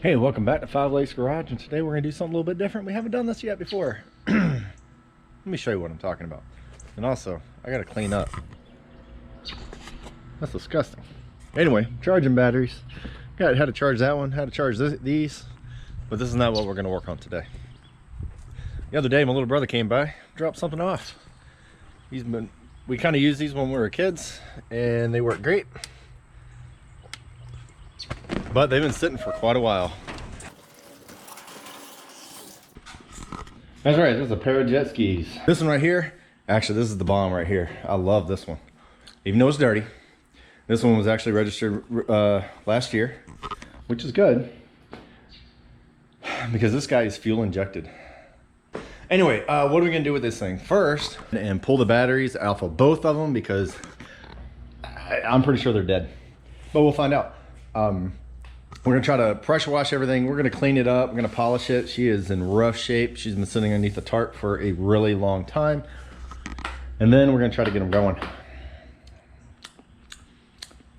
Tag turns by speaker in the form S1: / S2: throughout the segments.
S1: Hey, welcome back to Five Lakes Garage, and today we're going to do something a little bit different. We haven't done this yet before. Let me show you what I'm talking about. And also, I got to clean up. That's disgusting. Anyway, charging batteries. Got how to charge that one, how to charge these, but this is not what we're going to work on today. The other day, my little brother came by, dropped something off. We kind of used these when we were kids, and they work great. But they've been sitting for quite a while. That's right, this is a pair of jet skis. This one right here, actually this is the bomb right here. I love this one. Even though it's dirty. This one was actually registered last year, which is good. Because this guy is fuel injected. Anyway, what are we gonna do with this thing? First, and pull the batteries off of both of them because I'm pretty sure they're dead. But we'll find out. We're gonna try to pressure wash everything. We're gonna clean it up. We're gonna polish it. She is in rough shape. She's been sitting underneath the tarp for a really long time. And then we're gonna try to get them going.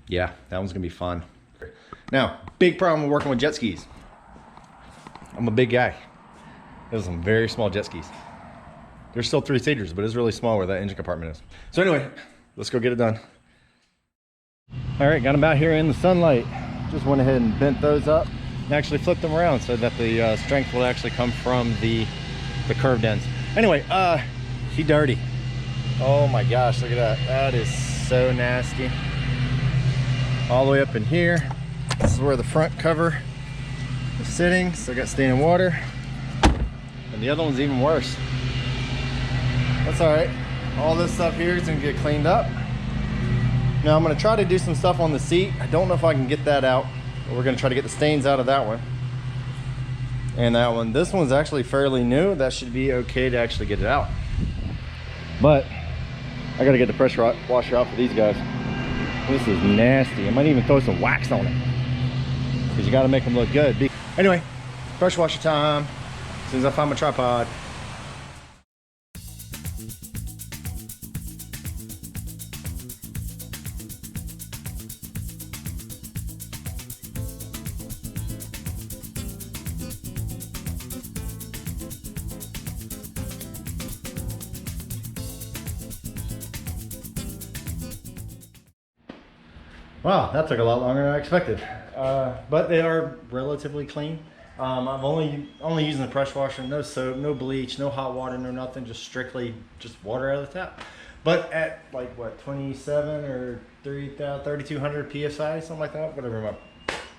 S1: Yeah, that one's gonna be fun. Now, big problem with working with jet skis. I'm a big guy. There's some very small jet skis. They're still 3-seaters, but it's really small where that engine compartment is. So anyway, let's go get it done. All right, got them out here in the sunlight. Just went ahead and bent those up and actually flipped them around so that the strength will actually come from the curved ends. Anyway, she dirty. Oh my gosh, look at that. That is so nasty. All the way up in here. This is where the front cover is sitting. Still got standing water. And the other one's even worse. That's all right. All this stuff here is gonna get cleaned up. Now I'm going to try to do some stuff on the seat. I don't know if I can get that out, but we're going to try to get the stains out of that one and that one. This one's actually fairly new. That should be okay to actually get it out, but I got to get the pressure washer out for these guys. This is nasty. I might even throw some wax on it because you got to make them look good. Anyway, pressure washer time as soon as I find my tripod. Wow, that took a lot longer than I expected. But they are relatively clean. I'm only using the pressure washer, no soap, no bleach, no hot water, no nothing, just strictly just water out of the tap. But at like what, 27 or 3,200 PSI, something like that, whatever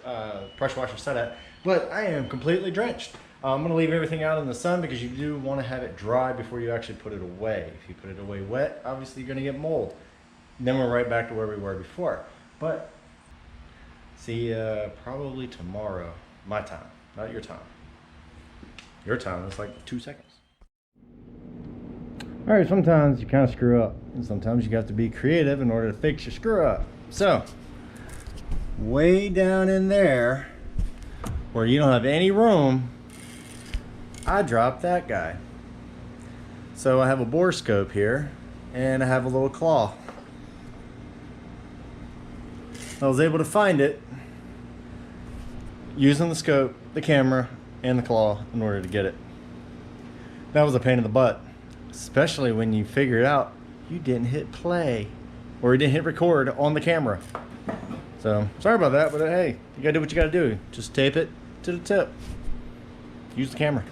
S1: my pressure washer set at. But I am completely drenched. I'm gonna leave everything out in the sun because you do want to have it dry before you actually put it away. If you put it away wet, obviously you're gonna get mold. Then we're right back to where we were before. But see probably tomorrow, my time, not your time. Your time is like 2 seconds. All right, sometimes you kind of screw up, and sometimes you got to be creative in order to fix your screw up. So way down in there where you don't have any room, I dropped that guy. So I have a bore scope here and I have a little claw. I was able to find it using the scope, the camera, and the claw in order to get it. That was a pain in the butt, especially when you figure out you didn't hit play or you didn't hit record on the camera. So sorry about that, but hey, you gotta do what you gotta do. Just tape it to the tip. Use the camera.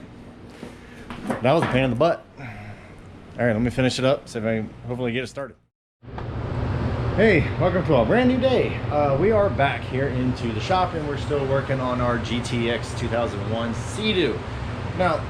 S1: That was a pain in the butt. All right, let me finish it up, see if I can hopefully get it started. Hey, welcome to a brand new day. We are back here into the shop and we're still working on our GTX 2001 Seadoo. Now,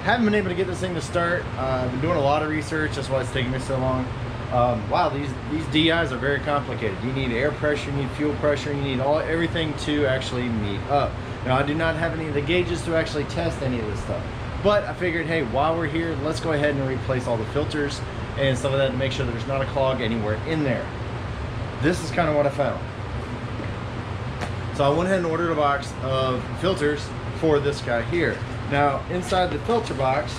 S1: haven't been able to get this thing to start. I've been doing a lot of research, that's why it's taking me so long. Wow, these DIs are very complicated. You need air pressure, you need fuel pressure, you need everything to actually meet up. Now, I do not have any of the gauges to actually test any of this stuff. But I figured, hey, while we're here, let's go ahead and replace all the filters and stuff like that to make sure there's not a clog anywhere in there. This is kind of what I found. So I went ahead and ordered a box of filters for this guy here. Now, inside the filter box,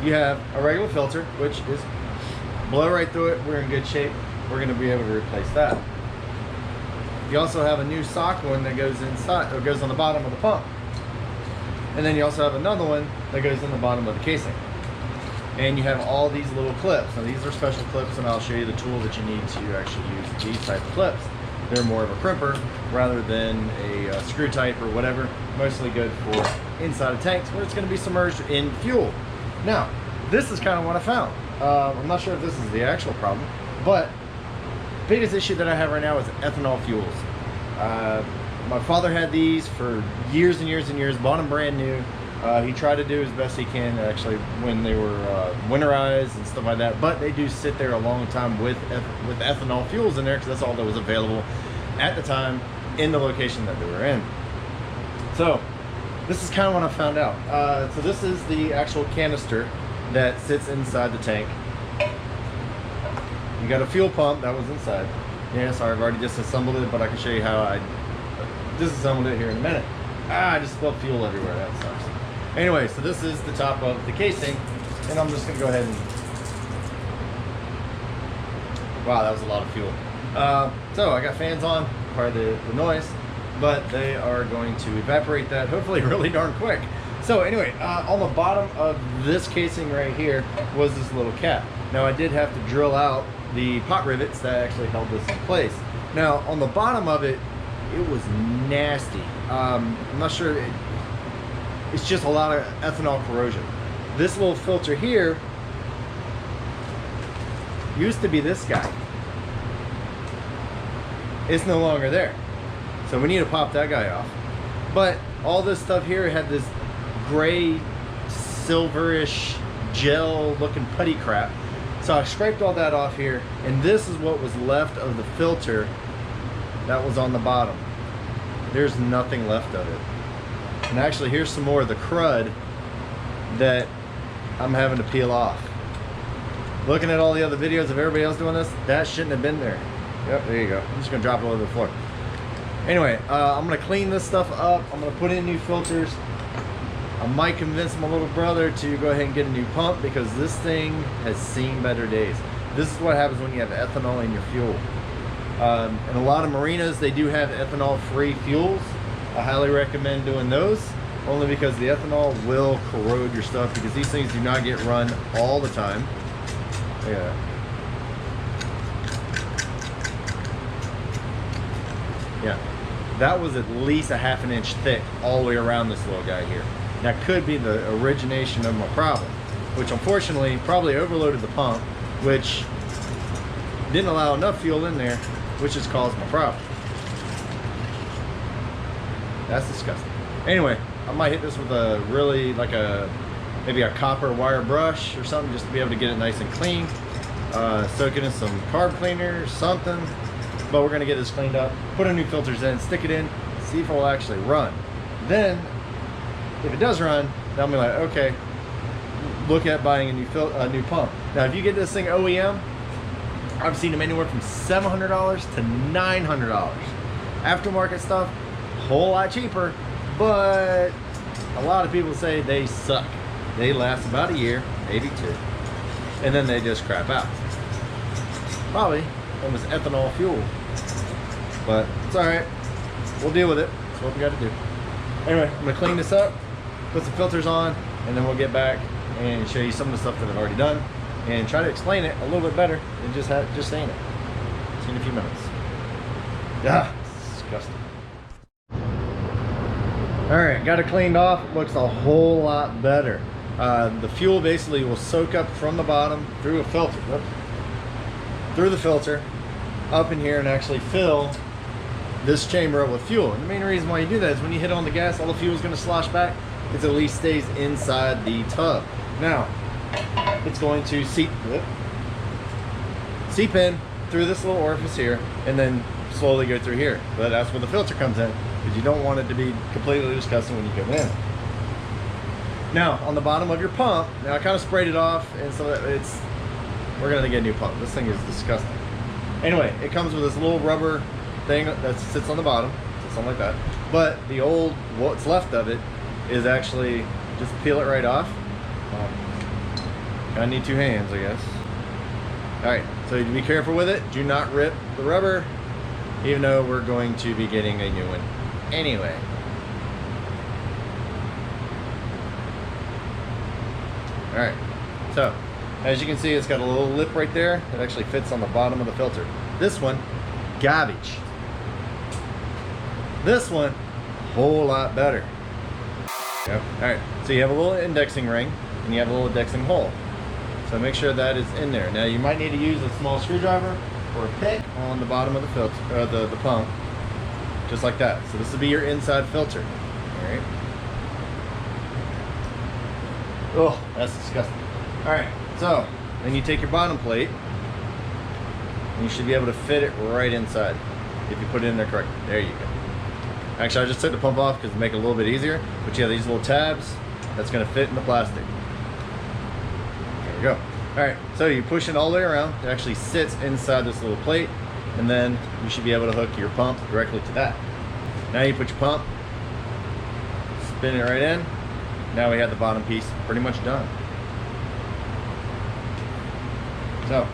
S1: you have a regular filter, which is blow right through it. We're in good shape. We're going to be able to replace that. You also have a new sock one that goes inside, or goes on the bottom of the pump. And then you also have another one that goes in the bottom of the casing. And you have all these little clips. Now these are special clips, and I'll show you the tool that you need to actually use these type of clips. They're more of a crimper rather than a screw type or whatever. Mostly good for inside of tanks where it's going to be submerged in fuel. Now, this is kind of what I found. I'm not sure if this is the actual problem, but biggest issue that I have right now is ethanol fuels. My father had these for years and years and years, bought them brand new. He tried to do as best he can actually when they were winterized and stuff like that, but they do sit there a long time with ethanol fuels in there because that's all that was available at the time in the location that they were in. So this is kind of what I found out. So this is the actual canister that sits inside the tank. You got a fuel pump that was inside. Yeah, sorry, I've already disassembled it, but I can show you how I disassembled it here in a minute. I just spilled fuel everywhere, that sucks. Anyway, so this is the top of the casing, and I'm just gonna go ahead and, wow, that was a lot of fuel. So I got fans on, probably the noise, but they are going to evaporate that hopefully really darn quick. So anyway, on the bottom of this casing right here was this little cap. Now I did have to drill out the pot rivets that actually held this in place. Now on the bottom of it, it was nasty. I'm not sure, it's just a lot of ethanol corrosion. This little filter here used to be this guy. It's no longer there. So we need to pop that guy off. But all this stuff here had this gray, silverish, gel looking putty crap. So I scraped all that off here, and this is what was left of the filter that was on the bottom. There's nothing left of it. And actually, here's some more of the crud that I'm having to peel off. Looking at all the other videos of everybody else doing this, that shouldn't have been there. Yep, there you go. I'm just gonna drop it all over the floor. Anyway, I'm gonna clean this stuff up. I'm gonna put in new filters. I might convince my little brother to go ahead and get a new pump because this thing has seen better days. This is what happens when you have ethanol in your fuel. And a lot of marinas, they do have ethanol-free fuels. I highly recommend doing those, only because the ethanol will corrode your stuff because these things do not get run all the time. Look at that. Yeah, that was at least a ½ an inch thick all the way around this little guy here. That could be the origination of my problem, which unfortunately probably overloaded the pump, which didn't allow enough fuel in there, which has caused my problem. That's disgusting. Anyway, I might hit this with a really, like maybe a copper wire brush or something just to be able to get it nice and clean. Soak it in some carb cleaner or something. But we're gonna get this cleaned up, put our new filters in, stick it in, see if it will actually run. Then, if it does run, then I'll be like, okay, look at buying a new pump. Now, if you get this thing OEM, I've seen them anywhere from $700 to $900. Aftermarket stuff, whole lot cheaper, but a lot of people say they suck. They last about a year, maybe two, and then they just crap out. Probably almost ethanol fuel, but it's all right. We'll deal with it. That's what we got to do. Anyway, I'm gonna clean this up, put some filters on, and then we'll get back and show you some of the stuff that I've already done and try to explain it a little bit better than just saying it. See you in a few minutes. Ah, disgusting. All right, got it cleaned off. It looks a whole lot better. The fuel basically will soak up from the bottom through a filter. Whoops. Through the filter up in here and actually fill this chamber up with fuel. And the main reason why you do that is when you hit on the gas, all the fuel is going to slosh back. It at least stays inside the tub. Now it's going to seep in through this little orifice here and then slowly go through here. But that's where the filter comes in, because you don't want it to be completely disgusting when you come in. Now on the bottom of your pump, now I kind of sprayed it off, and so we're gonna get a new pump. This thing is disgusting. Anyway, it comes with this little rubber thing that sits on the bottom, so something like that. But the old, what's left of it, is actually just peel it right off. I need two hands, I guess. All right, so you be careful with it. Do not rip the rubber. even though we're going to be getting a new one anyway. All right, so as you can see, it's got a little lip right there that actually fits on the bottom of the filter. This one, garbage. This one, a whole lot better. Yep. All right, so you have a little indexing ring and you have a little indexing hole. So make sure that is in there. Now you might need to use a small screwdriver or a pick on the bottom of the filter, the pump, just like that. So this will be your inside filter. All right. Oh, that's disgusting. All right, so then you take your bottom plate and you should be able to fit it right inside if you put it in there correctly. There you go. Actually, I just took the pump off because to make it a little bit easier, but you have these little tabs that's going to fit in the plastic. There you go. All right, so you push it all the way around. It actually sits inside this little plate, and then you should be able to hook your pump directly to that. Now you put your pump, spin it right in. Now we have the bottom piece pretty much done. So,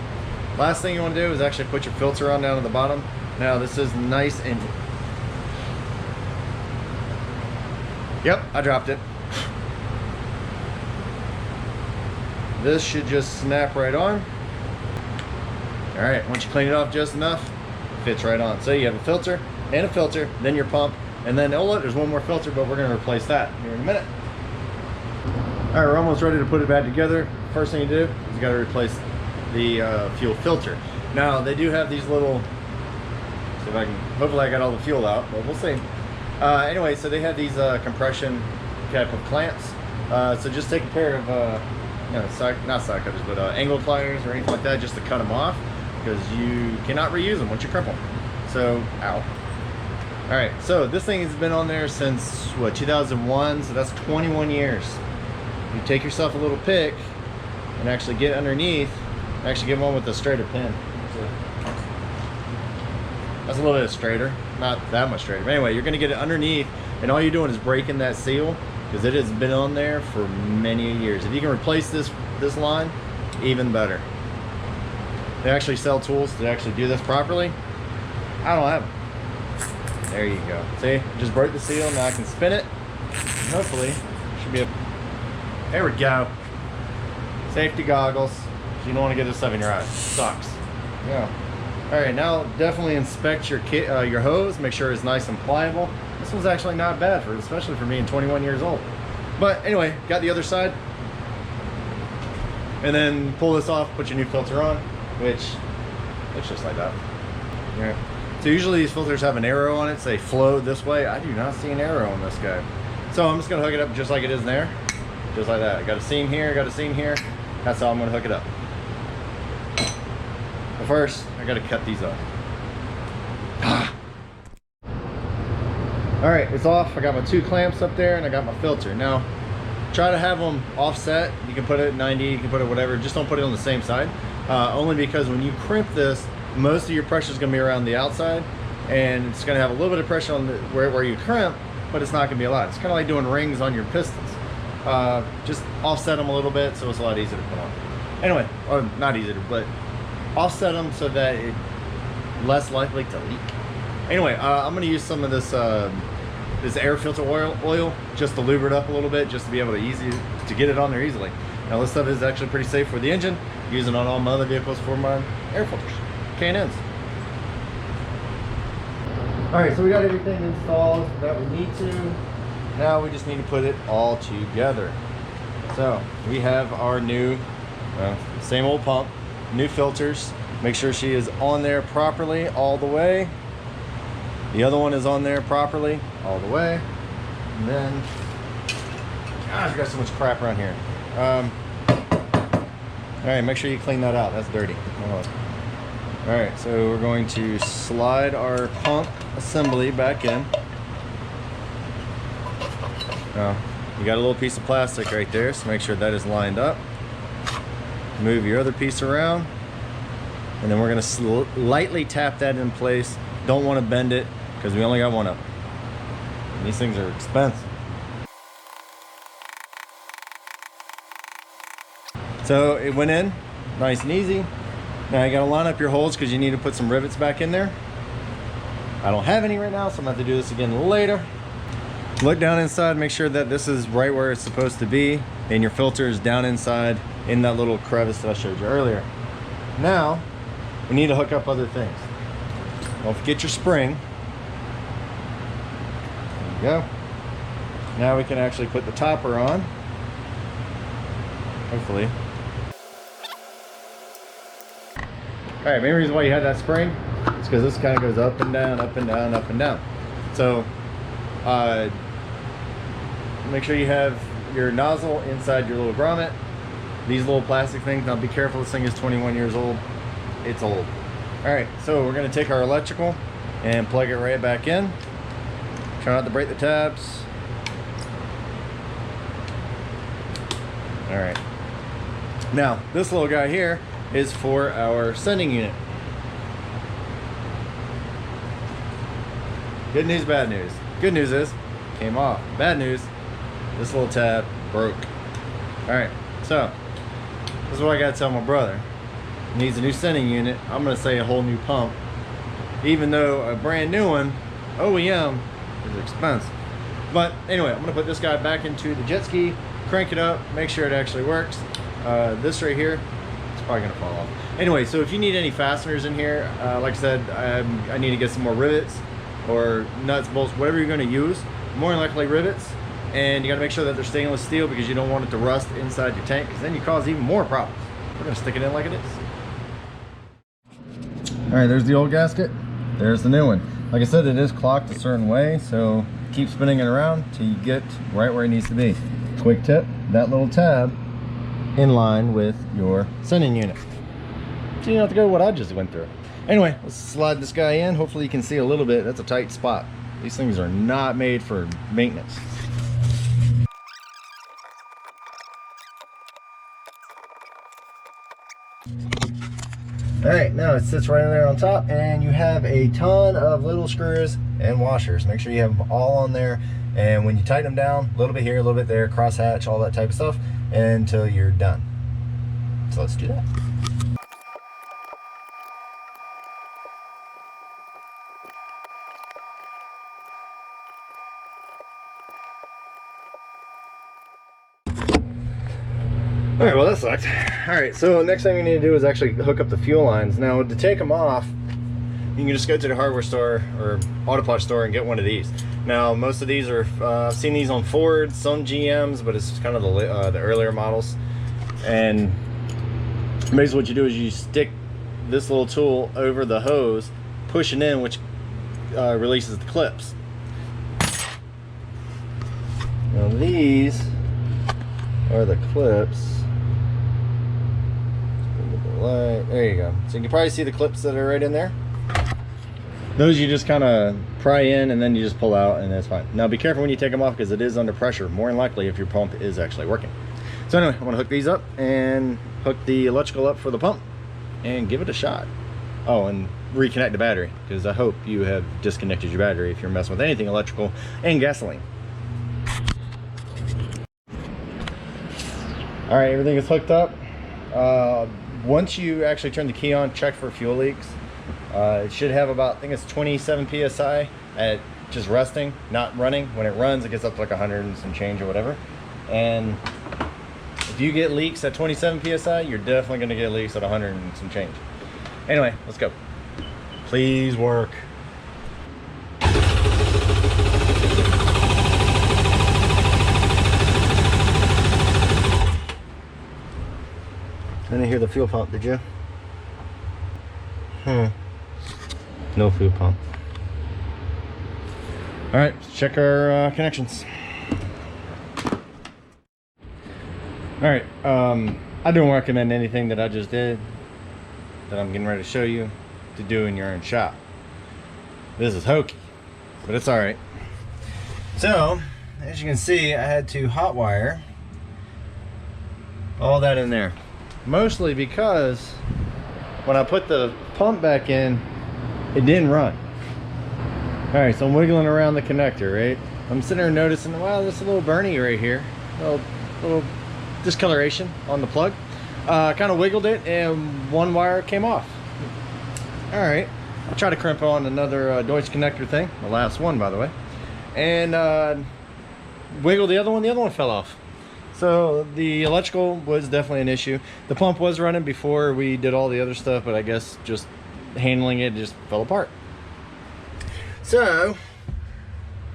S1: last thing you want to do is actually put your filter on down at the bottom. Now this is nice and... Yep, I dropped it. This should just snap right on. All right, once you clean it off just enough, it fits right on. So you have a filter and a filter, then your pump, and then, oh look, there's one more filter, but we're gonna replace that here in a minute. All right, we're almost ready to put it back together. First thing you do is you gotta replace the fuel filter. Now, they do have these little, see if I can, hopefully I got all the fuel out, but we'll see. Anyway, so they have these compression type of clamps. So just take a pair of, not side cutters, but angle pliers or anything like that, just to cut them off, because you cannot reuse them once you crimp them. So, ow. All right, so this thing has been on there since, what, 2001, so that's 21 years. You take yourself a little pick and actually get underneath, and actually get one with a straighter pin. That's a little bit straighter, not that much straighter. But anyway, you're gonna get it underneath, and all you're doing is breaking that seal, because it has been on there for many years. If you can replace this line, even better. They actually sell tools to actually do this properly. I don't have them. There you go. See, just broke the seal. Now I can spin it. And hopefully, should be a... There we go. Safety goggles. So you don't want to get this stuff in your eyes. Sucks. Yeah. All right, now definitely inspect your your hose. Make sure it's nice and pliable. This one's actually not bad for, especially for being 21 years old. But anyway, got the other side. And then pull this off, put your new filter on, which looks just like that. Yeah. So usually these filters have an arrow on it, so they flow this way. I do not see an arrow on this guy. So I'm just gonna hook it up just like it is there. Just like that. I got a seam here, got a seam here. That's how I'm gonna hook it up. But first, I gotta cut these off. All right, it's off. I got my 2 clamps up there and I got my filter. Now, try to have them offset. You can put it at 90, you can put it whatever. Just don't put it on the same side. Only because when you crimp this, most of your pressure is gonna be around the outside, and it's gonna have a little bit of pressure on the, where you crimp, but it's not gonna be a lot. It's kind of like doing rings on your pistons. Just offset them a little bit so it's a lot easier to put on. Anyway, or not easier, but offset them so that it's less likely to leak. Anyway, I'm gonna use some of this this air filter oil just to lube it up a little bit, just to be able to get it on there easily. Now this stuff is actually pretty safe for the engine. Use it on all my other vehicles for my air filters, K&Ns. All right, so we got everything installed that we need to. Now we just need to put it all together. So we have our new, same old pump, new filters. Make sure she is on there properly all the way. The other one is on there properly all the way. And then, gosh, I got so much crap around here. All right, make sure you clean that out. That's dirty. All right, so we're going to slide our pump assembly back in. Now, you got a little piece of plastic right there, so make sure that is lined up. Move your other piece around, and then we're going to lightly tap that in place. Don't want to bend it because we only got one of them. And these things are expensive. So it went in nice and easy. Now you got to line up your holes because you need to put some rivets back in there. I don't have any right now, so I'm gonna have to do this again later. Look down inside, make sure that this is right where it's supposed to be, and your filter is down inside in that little crevice that I showed you earlier. Now, we need to hook up other things. Don't forget your spring. There you go. Now we can actually put the topper on, hopefully. All right, main reason why you have that spring is because this kind of goes up and down, up and down, up and down. So, make sure you have your nozzle inside your little grommet. These little plastic things, now be careful, this thing is 21 years old. It's old. All right, so we're gonna take our electrical and plug it right back in. Try not to break the tabs. All right. Now, this little guy here is for our sending unit. Good news, bad news. Good news is, came off. Bad news, this little tab broke. All right, so this is what I gotta tell my brother. He needs a new sending unit. I'm gonna say a whole new pump. Even though a brand new one, OEM, is expensive. But anyway, I'm gonna put this guy back into the jet ski, crank it up, make sure it actually works. This right here, it's probably gonna fall off. Anyway, so if you need any fasteners in here, like I said, I need to get some more rivets or nuts, bolts, whatever you're gonna use. More than likely rivets. And you gotta make sure that they're stainless steel because you don't want it to rust inside your tank, because then you cause even more problems. We're gonna stick it in like it is. All right, there's the old gasket. There's the new one. Like I said, it is clocked a certain way, so keep spinning it around till you get right where it needs to be. Quick tip, that little tab in line with your sending unit. So you don't have to go what I just went through. Anyway, let's slide this guy in. Hopefully you can see a little bit. That's a tight spot. These things are not made for maintenance. All right, now it sits right in there on top, and you have a ton of little screws and washers. Make sure you have them all on there, and when you tighten them down, a little bit here, a little bit there, cross hatch, all that type of stuff, until you're done. So let's do that. All right, well that sucked. All right, so next thing we need to do is actually hook up the fuel lines. Now to take them off, you can just go to the hardware store or auto parts store and get one of these. Now most of these are, I've seen these on Ford, some GMs, but it's kind of the earlier models. And basically what you do is you stick this little tool over the hose, pushing in, which releases the clips. Now these are the clips. There you go. So you can probably see the clips that are right in there. Those you just kind of pry in and then you just pull out, and that's fine. Now be careful when you take them off because it is under pressure, more than likely if your pump is actually working. So anyway, I'm gonna hook these up and hook the electrical up for the pump and give it a shot. Oh, and reconnect the battery, because I hope you have disconnected your battery if you're messing with anything electrical and gasoline. All right, everything is hooked up. Once you actually turn the key on, check for fuel leaks. It should have about, I think it's 27 psi at just resting, not running. When it runs, it gets up to like 100 and some change or whatever. And if you get leaks at 27 psi, you're definitely going to get leaks at 100 and some change. Anyway, let's go. Please work. I didn't hear the fuel pump, did you? No fuel pump. All right, let's check our connections. All right, I don't recommend anything that I just did, that I'm getting ready to show you, to do in your own shop. This is hokey, but it's all right. So, as you can see, I had to hotwire all that in there. Mostly because when I put the pump back in, it didn't run. All right, so I'm wiggling around the connector, right? I'm sitting there noticing, wow, there's a little burny right here. Little discoloration on the plug. Kind of wiggled it and one wire came off. All right, I tried to crimp on another Deutsch connector thing, the last one by the way, and wiggled the other one fell off. So the electrical was definitely an issue. The pump was running before we did all the other stuff, but I guess just handling it just fell apart. So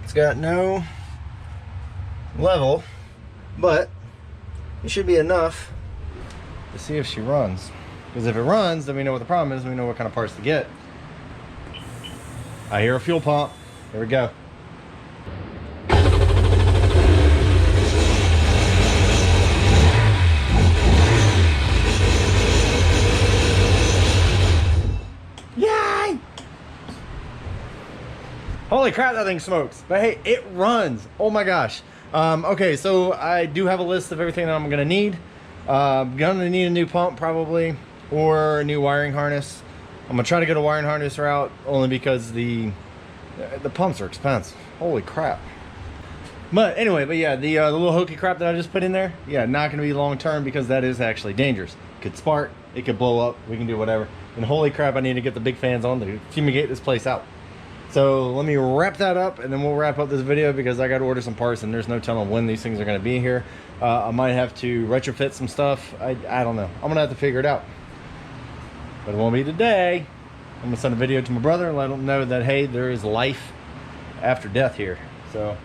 S1: it's got no level, but it should be enough to see if she runs. Because if it runs, then we know what the problem is, we know what kind of parts to get. I hear a fuel pump. Here we go. Yay! Holy crap, that thing smokes. But hey, it runs. Oh my gosh. Okay, so I do have a list of everything that I'm gonna need. I'm gonna need a new pump probably, or a new wiring harness. I'm gonna try to go to wiring harness route only because the pumps are expensive. Holy crap. But anyway, yeah, the little hokey crap that I just put in there, yeah, not gonna be long term because that is actually dangerous. It could spark, it could blow up, we can do whatever. And holy crap, I need to get the big fans on to fumigate this place out. So let me wrap that up and then we'll wrap up this video because I got to order some parts and there's no telling when these things are going to be here. I might have to retrofit some stuff. I don't know. I'm going to have to figure it out. But it won't be today. I'm going to send a video to my brother and let him know that, hey, there is life after death here. So